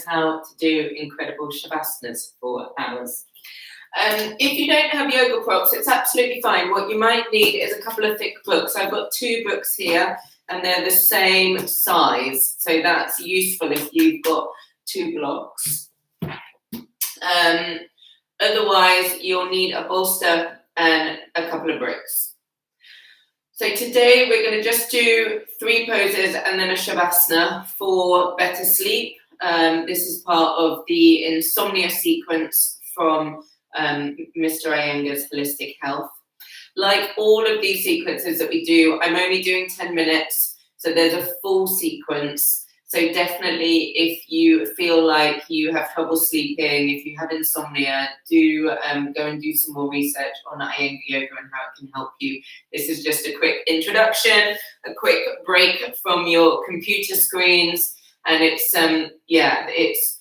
how to do incredible shavasnas for hours. If you don't have yoga props, it's absolutely fine. What you might need is a couple of thick books. I've got 2 books here, and they're the same size, so that's useful if you've got 2 blocks. Otherwise, you'll need a bolster and a couple of bricks. So today we're going to just do 3 poses and then a shavasana for better sleep. This is part of the Insomnia sequence from Mr. Iyengar's Holistic Health. Like all of these sequences that we do, I'm only doing 10 minutes, so there's a full sequence. So definitely, if you feel like you have trouble sleeping, if you have insomnia, do go and do some more research on Iyengar Yoga and how it can help you. This is just a quick introduction, a quick break from your computer screens, and it's it's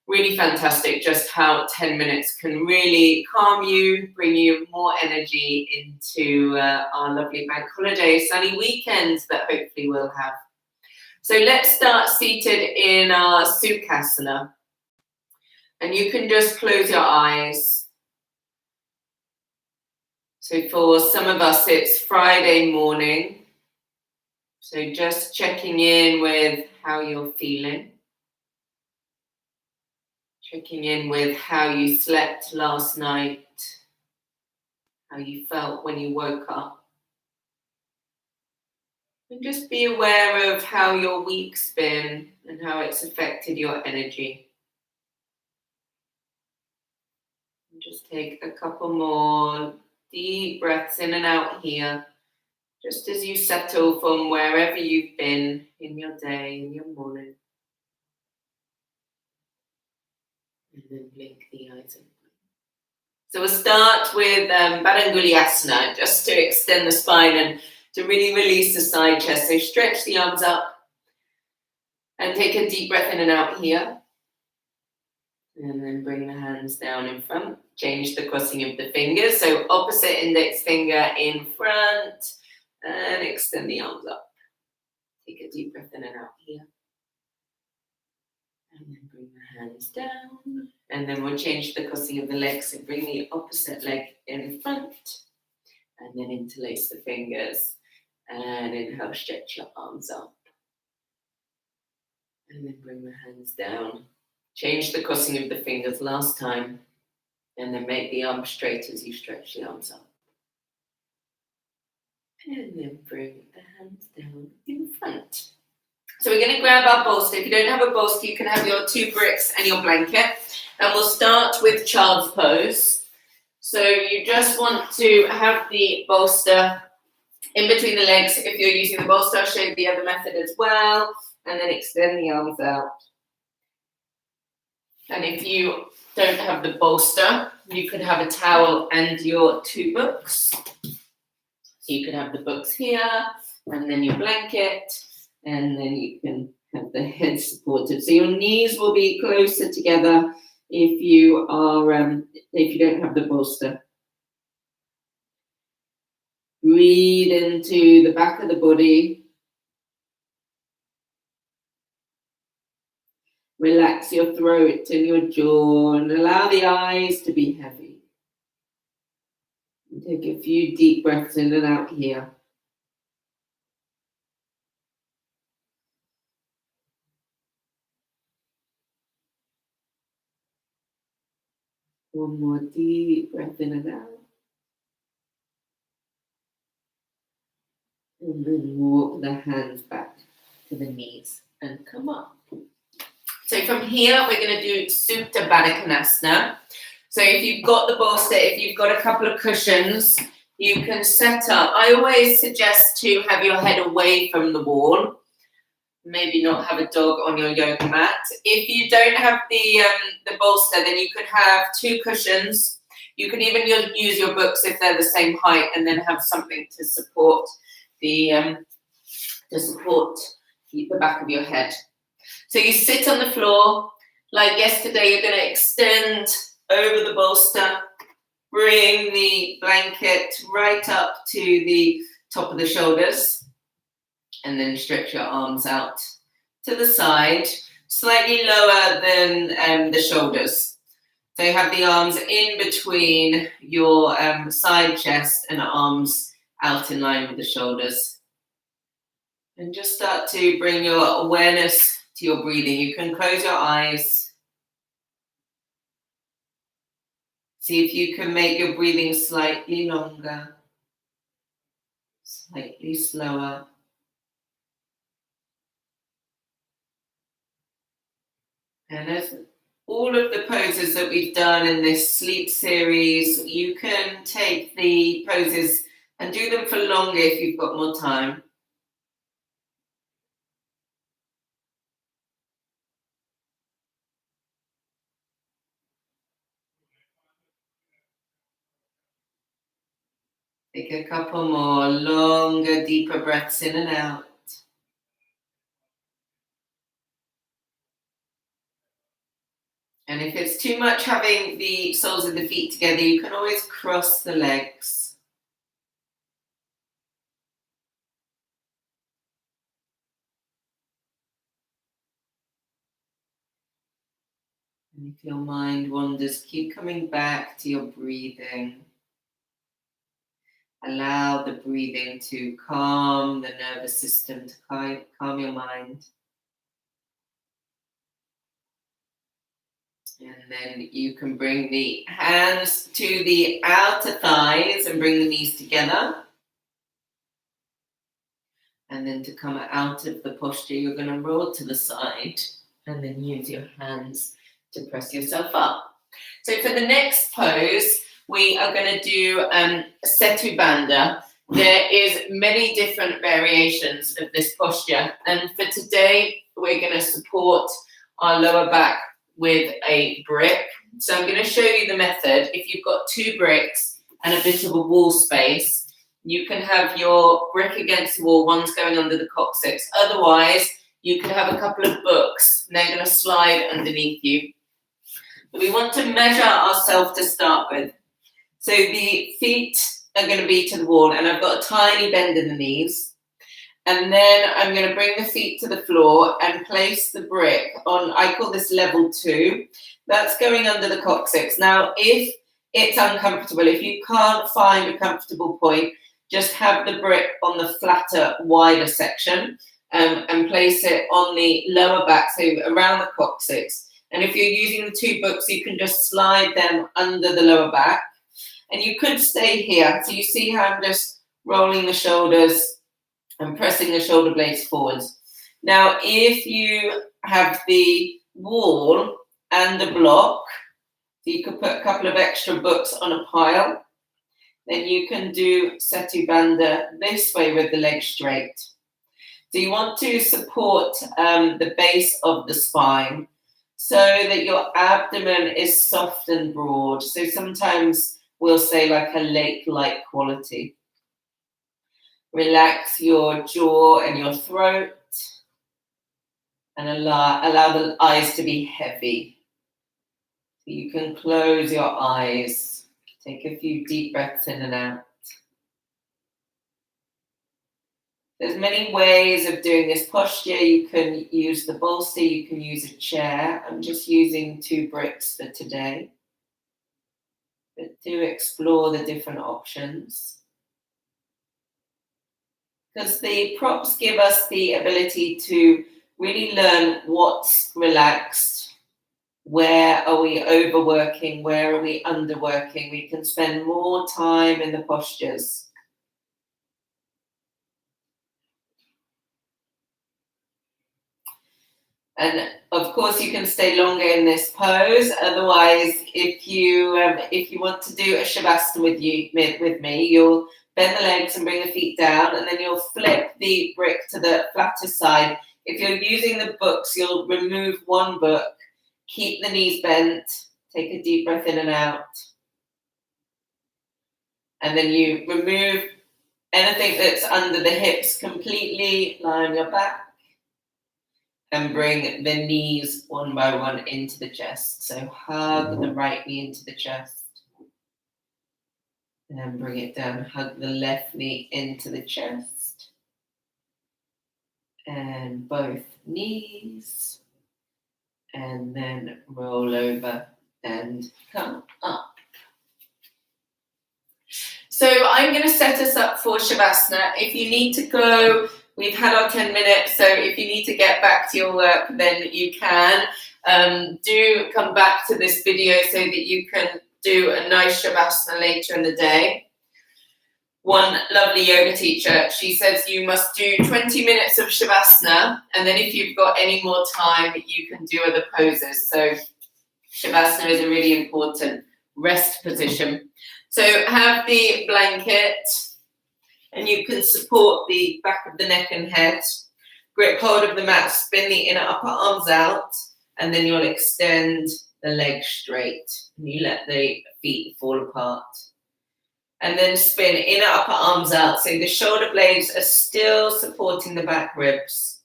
really fantastic just how 10 minutes can really calm you, bring you more energy into our lovely bank holiday sunny weekends that hopefully we'll have. So let's start seated in our Sukhasana. And you can just close your eyes. So for some of us, it's Friday morning. So just checking in with how you're feeling. Checking in with how you slept last night, how you felt when you woke up. And just be aware of how your week's been and how it's affected your energy. And just take a couple more deep breaths in and out here, just as you settle from wherever you've been in your day, in your morning. And then blink the eyes open. So we'll start with Badanguliasana, just to extend the spine and to really release the side chest. So stretch the arms up and take a deep breath in and out here. And then bring the hands down in front. Change the crossing of the fingers. So opposite index finger in front and extend the arms up. Take a deep breath in and out here. And then bring the hands down. And then we'll change the crossing of the legs. So bring the opposite leg in front. And then interlace the fingers. And inhale, stretch your arms up. And then bring the hands down. Change the crossing of the fingers last time. And then make the arms straight as you stretch the arms up. And then bring the hands down in front. So we're going to grab our bolster. If you don't have a bolster, you can have your 2 bricks and your blanket. And we'll start with child's pose. So you just want to have the bolster in between the legs. If you're using the bolster, I'll show you the other method as well. And then extend the arms out. And if you don't have the bolster, you could have a towel and your 2 books. So you could have the books here, and then your blanket, and then you can have the head supported. So your knees will be closer together if you don't have the bolster. Breathe into the back of the body. Relax your throat and your jaw and allow the eyes to be heavy. And take a few deep breaths in and out here. One more deep breath in and out. And then walk the hands back to the knees and come up. So from here, we're going to do Supta Baddha Konasana. So if you've got the bolster, if you've got a couple of cushions, you can set up. I always suggest to have your head away from the wall. Maybe not have a dog on your yoga mat. If you don't have the bolster, then you could have 2 cushions. You can even use your books if they're the same height, and then have something to support the back of your head. So you sit on the floor. Like yesterday, you're going to extend over the bolster. Bring the blanket right up to the top of the shoulders. And then stretch your arms out to the side. slightly lower than the shoulders. So you have the arms in between your side chest and arms out in line with the shoulders. And just start to bring your awareness to your breathing. You can close your eyes. See if you can make your breathing slightly longer, slightly slower. And as all of the poses that we've done in this sleep series, you can take the poses and do them for longer if you've got more time. Take a couple more longer, deeper breaths in and out. And if it's too much having the soles of the feet together, you can always cross the legs. And if your mind wanders, keep coming back to your breathing. Allow the breathing to calm the nervous system, to calm your mind. And then you can bring the hands to the outer thighs and bring the knees together. And then to come out of the posture, you're going to roll to the side and then use your hands to press yourself up. So for the next pose, we are going to do Setu Bandha. There is many different variations of this posture. And for today, we're going to support our lower back with a brick. So I'm going to show you the method. If you've got 2 bricks and a bit of a wall space, you can have your brick against the wall, one's going under the coccyx. Otherwise, you can have a couple of books and they're going to slide underneath you. But we want to measure ourselves to start with. So the feet are going to be to the wall and I've got a tiny bend in the knees. And then I'm going to bring the feet to the floor and place the brick on, I call this level 2. That's going under the coccyx. Now, if it's uncomfortable, if you can't find a comfortable point, just have the brick on the flatter, wider section and place it on the lower back, so around the coccyx. And if you're using the 2 books, you can just slide them under the lower back. And you could stay here. So you see how I'm just rolling the shoulders and pressing the shoulder blades forwards. Now, if you have the wall and the block, so you could put a couple of extra books on a pile, then you can do Setu Bandha this way with the legs straight. So you want to support the base of the spine so that your abdomen is soft and broad. So sometimes we'll say like a lake-like quality. Relax your jaw and your throat and allow the eyes to be heavy. So you can close your eyes. Take a few deep breaths in and out. There's many ways of doing this posture. You can use the bolster, you can use a chair. I'm just using 2 bricks for today. But do explore the different options. Because the props give us the ability to really learn what's relaxed, where are we overworking, where are we underworking. We can spend more time in the postures. And of course, you can stay longer in this pose. Otherwise, if you want to do a shavasana with me, you'll bend the legs and bring the feet down, and then you'll flip the brick to the flatter side. If you're using the books, you'll remove 1 book, keep the knees bent, take a deep breath in and out, and then you remove anything that's under the hips completely, lie on your back. And bring the knees one by one into the chest. So hug the right knee into the chest. And then bring it down. Hug the left knee into the chest. And both knees. and then roll over and come up. So I'm going to set us up for Shavasana. If you need to go, we've had our 10 minutes, so if you need to get back to your work, then you can. Do come back to this video so that you can do a nice Shavasana later in the day. One lovely yoga teacher, she says you must do 20 minutes of Shavasana, and then if you've got any more time, you can do other poses. So Shavasana is a really important rest position. So have the blanket, and you can support the back of the neck and head. Grip hold of the mat, spin the inner upper arms out, and then you'll extend the legs straight. And you let the feet fall apart. And then spin inner upper arms out, so the shoulder blades are still supporting the back ribs.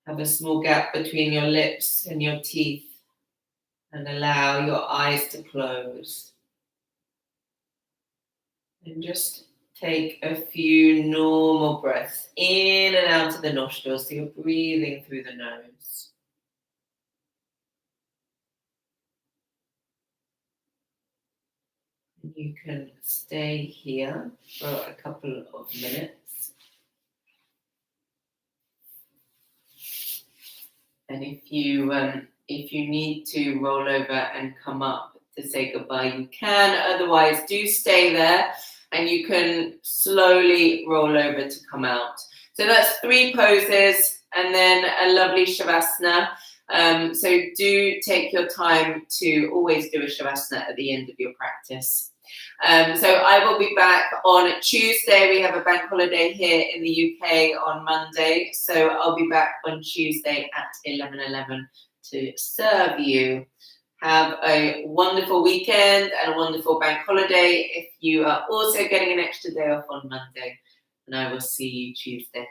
Have a small gap between your lips and your teeth, and allow your eyes to close. And just take a few normal breaths in and out of the nostrils, so you're breathing through the nose. You can stay here for a couple of minutes. And if you need to roll over and come up to say goodbye, you can. Otherwise, do stay there, and you can slowly roll over to come out. So that's 3 poses and then a lovely Shavasana. So do take your time to always do a Shavasana at the end of your practice. So I will be back on Tuesday. We have a bank holiday here in the UK on Monday. So I'll be back on Tuesday at 11:11 to serve you. Have a wonderful weekend and a wonderful bank holiday if you are also getting an extra day off on Monday. And I will see you Tuesday.